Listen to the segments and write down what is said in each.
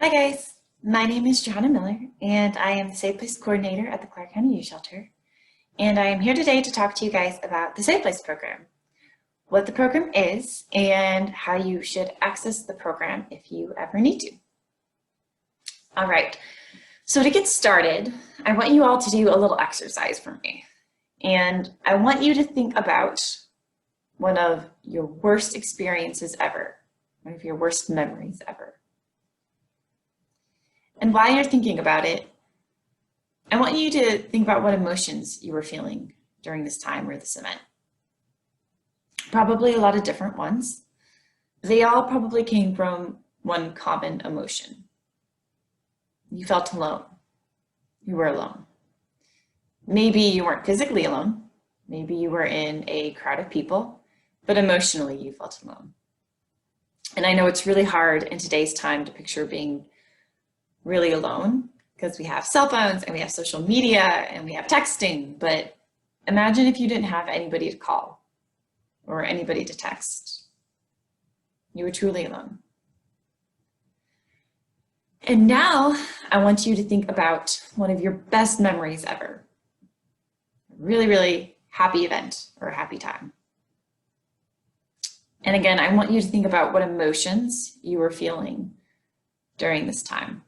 Hi guys, my name is Johanna Miller and I am the Safe Place Coordinator at the Clark County Youth Shelter. And I am here today to talk to you guys about the Safe Place program, what the program is, and how you should access the program if you ever need to. All right, so to get started, I want you all to do a little exercise for me. And I want you to think about one of your worst experiences ever, one of your worst memories ever. And while you're thinking about it, I want you to think about what emotions you were feeling during this time or this event. Probably a lot of different ones. They all probably came from one common emotion. You felt alone. You were alone. Maybe you weren't physically alone. Maybe you were in a crowd of people, but emotionally you felt alone. And I know it's really hard in today's time to picture being really alone because we have cell phones and we have social media and we have texting, but imagine if you didn't have anybody to call or anybody to text. You were truly alone. And now I want you to think about one of your best memories ever. A really, really happy event or a happy time. And again, I want you to think about what emotions you were feeling during this time.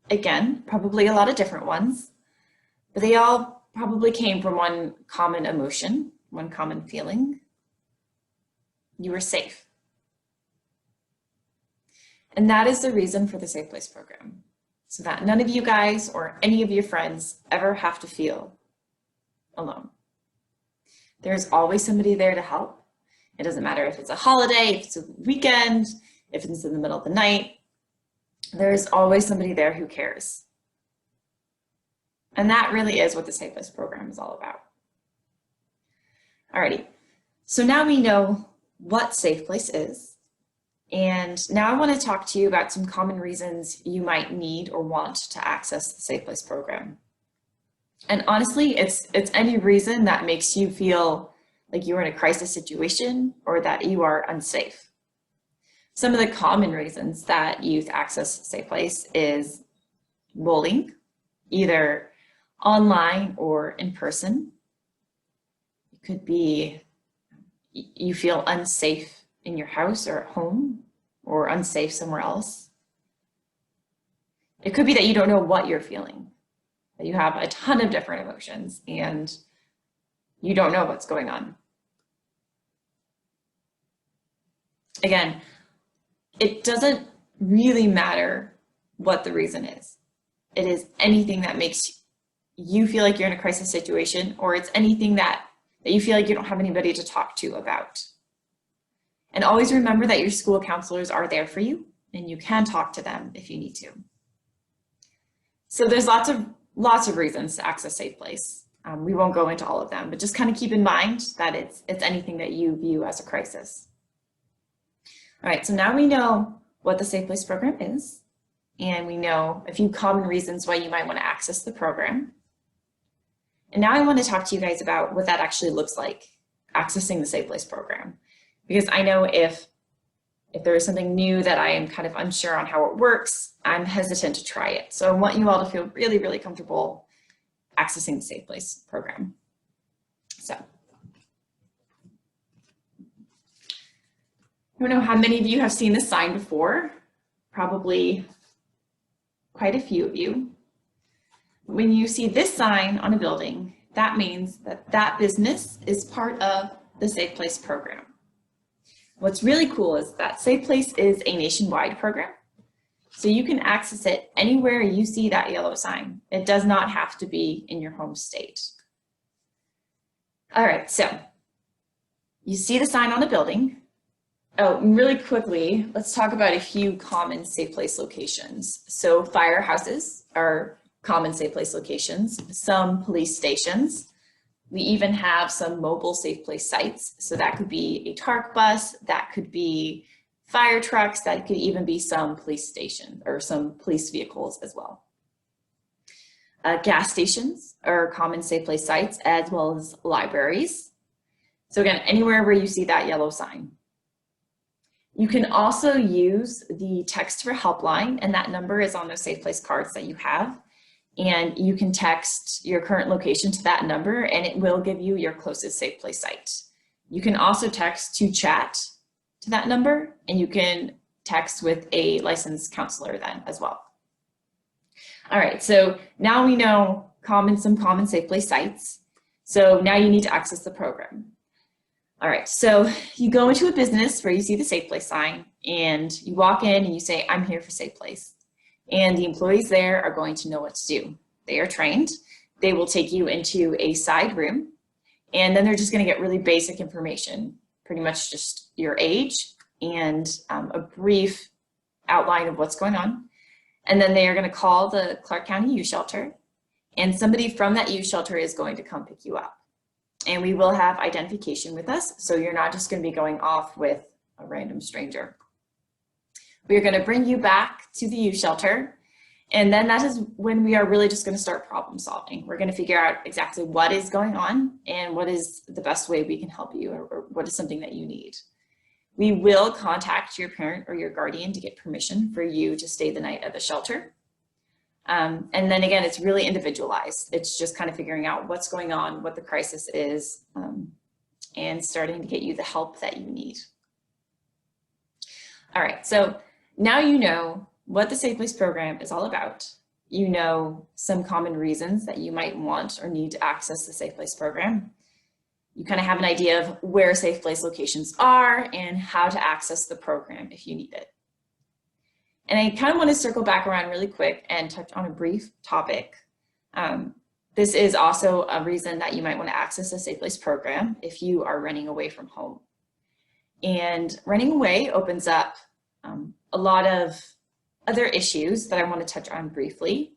Again, probably a lot of different ones, but they all probably came from one common emotion, one common feeling. You were safe. And that is the reason for the Safe Place program, so that none of you guys or any of your friends ever have to feel alone. There's always somebody there to help. It doesn't matter if it's a holiday, if it's a weekend, if it's in the middle of the night. There's always somebody there who cares. And that really is what the Safe Place program is all about. Alrighty, so now we know what Safe Place is. And now I want to talk to you about some common reasons you might need or want to access the Safe Place program. And honestly, it's any reason that makes you feel like you're in a crisis situation or that you are unsafe. Some of the common reasons that youth access Safe Place is bullying, either online or in person. It could be you feel unsafe in your house or at home or unsafe somewhere else. It could be that you don't know what you're feeling, that you have a ton of different emotions and you don't know what's going on. Again, it doesn't really matter what the reason is. It is anything that makes you feel like you're in a crisis situation, or it's anything that you feel like you don't have anybody to talk to about. And always remember that your school counselors are there for you and you can talk to them if you need to. So there's lots of reasons to access Safe Place. We won't go into all of them, but just kind of keep in mind that it's anything that you view as a crisis. All right, so now we know what the Safe Place program is, and we know a few common reasons why you might want to access the program. And now I want to talk to you guys about what that actually looks like, accessing the Safe Place program. Because I know if there is something new that I am kind of unsure on how it works, I'm hesitant to try it. So I want you all to feel really, really comfortable accessing the Safe Place program. So. I don't know how many of you have seen this sign before, probably quite a few of you. When you see this sign on a building, that means that that business is part of the Safe Place program. What's really cool is that Safe Place is a nationwide program, so you can access it anywhere you see that yellow sign. It does not have to be in your home state. All right, so you see the sign on a building. Oh, really quickly, let's talk about a few common Safe Place locations. So firehouses are common Safe Place locations, some police stations. We even have some mobile Safe Place sites. So that could be a TARC bus, that could be fire trucks, that could even be some police station or some police vehicles as well. Gas stations are common Safe Place sites, as well as libraries. So again, anywhere where you see that yellow sign. You can also use the text for helpline, and that number is on those Safe Place cards that you have. And you can text your current location to that number and it will give you your closest Safe Place site. You can also text to chat to that number, and you can text with a licensed counselor then as well. All right, so now we know some common Safe Place sites. So now you need to access the program. All right, so you go into a business where you see the Safe Place sign and you walk in and you say, I'm here for Safe Place. And the employees there are going to know what to do. They are trained. They will take you into a side room, and then they're just going to get really basic information, pretty much just your age and a brief outline of what's going on. And then they are going to call the Clark County Youth Shelter, and somebody from that youth shelter is going to come pick you up. And we will have identification with us, so you're not just going to be going off with a random stranger. We're going to bring you back to the youth shelter, and then that is when we are really just going to start problem solving. We're going to figure out exactly what is going on and what is the best way we can help you, or what is something that you need. We will contact your parent or your guardian to get permission for you to stay the night at the shelter. And then again, it's really individualized. It's just kind of figuring out what's going on, what the crisis is, and starting to get you the help that you need. All right, so now you know what the Safe Place program is all about. You know some common reasons that you might want or need to access the Safe Place program. You kind of have an idea of where Safe Place locations are and how to access the program if you need it. And I kind of want to circle back around really quick and touch on a brief topic. This is also a reason that you might want to access the Safe Place program if you are running away from home. And running away opens up a lot of other issues that I want to touch on briefly,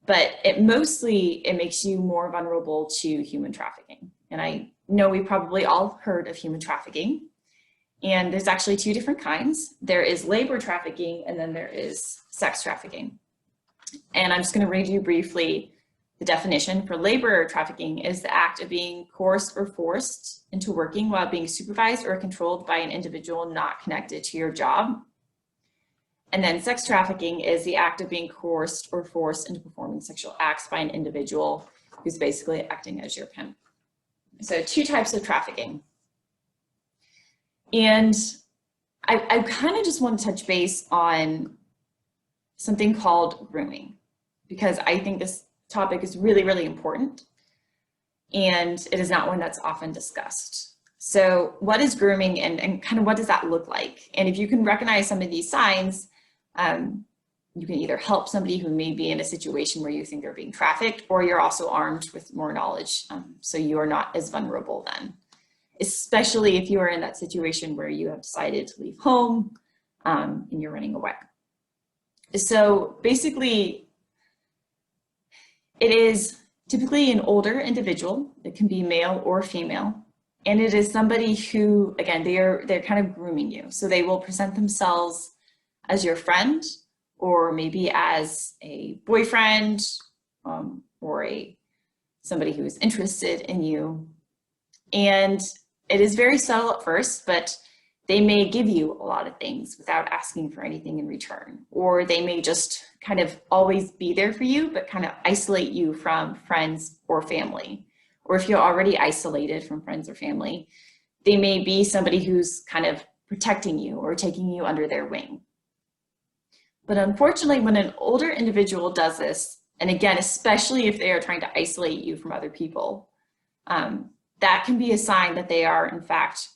but it makes you more vulnerable to human trafficking. And I know we probably all heard of human trafficking, and there's actually two different kinds. There is labor trafficking, and then there is sex trafficking. And I'm just going to read you briefly the definition. For labor trafficking is the act of being coerced or forced into working while being supervised or controlled by an individual not connected to your job. And then sex trafficking is the act of being coerced or forced into performing sexual acts by an individual who's basically acting as your pimp. So two types of trafficking. And I kind of just want to touch base on something called grooming, because I think this topic is really, really important, and it is not one that's often discussed. So what is grooming, and kind of what does that look like? And if you can recognize some of these signs, you can either help somebody who may be in a situation where you think they're being trafficked, or you're also armed with more knowledge, so you are not as vulnerable then, especially if you are in that situation where you have decided to leave home and you're running away. So basically, it is typically an older individual. It can be male or female, and it is somebody who, again, they're kind of grooming you. So they will present themselves as your friend, or maybe as a boyfriend, or somebody who is interested in you. And it is very subtle at first, but they may give you a lot of things without asking for anything in return. Or they may just kind of always be there for you, but kind of isolate you from friends or family. Or if you're already isolated from friends or family, they may be somebody who's kind of protecting you or taking you under their wing. But unfortunately, when an older individual does this, and again, especially if they are trying to isolate you from other people, that can be a sign that they are, in fact,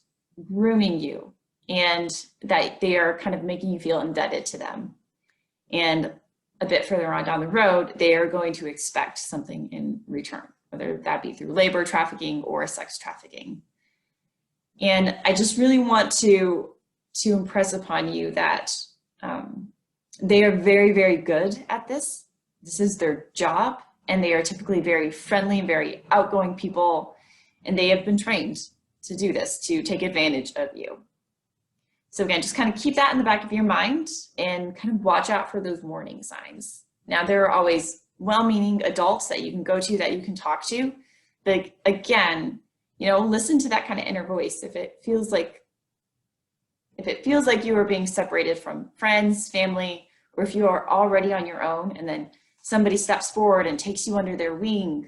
grooming you, and that they are kind of making you feel indebted to them. And a bit further on down the road, they are going to expect something in return, whether that be through labor trafficking or sex trafficking. And I just really want to impress upon you that they are very, very good at this. This is their job, and they are typically very friendly and very outgoing people, and they have been trained to do this, to take advantage of you. So again, just kind of keep that in the back of your mind and kind of watch out for those warning signs. Now, there are always well-meaning adults that you can go to, that you can talk to, but again, listen to that kind of inner voice. If it feels like If it feels like you are being separated from friends, family, or if you are already on your own and then somebody steps forward and takes you under their wing,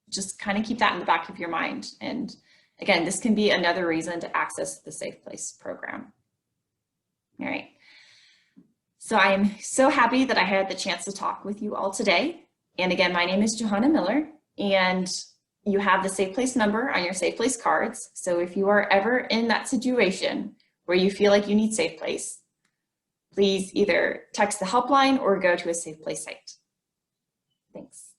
just kind of keep that in the back of your mind. And again, this can be another reason to access the Safe Place program. All right. So I am so happy that I had the chance to talk with you all today. And again, my name is Johanna Miller, and you have the Safe Place number on your Safe Place cards. So if you are ever in that situation where you feel like you need Safe Place, please either text the helpline or go to a Safe Place site. Thanks.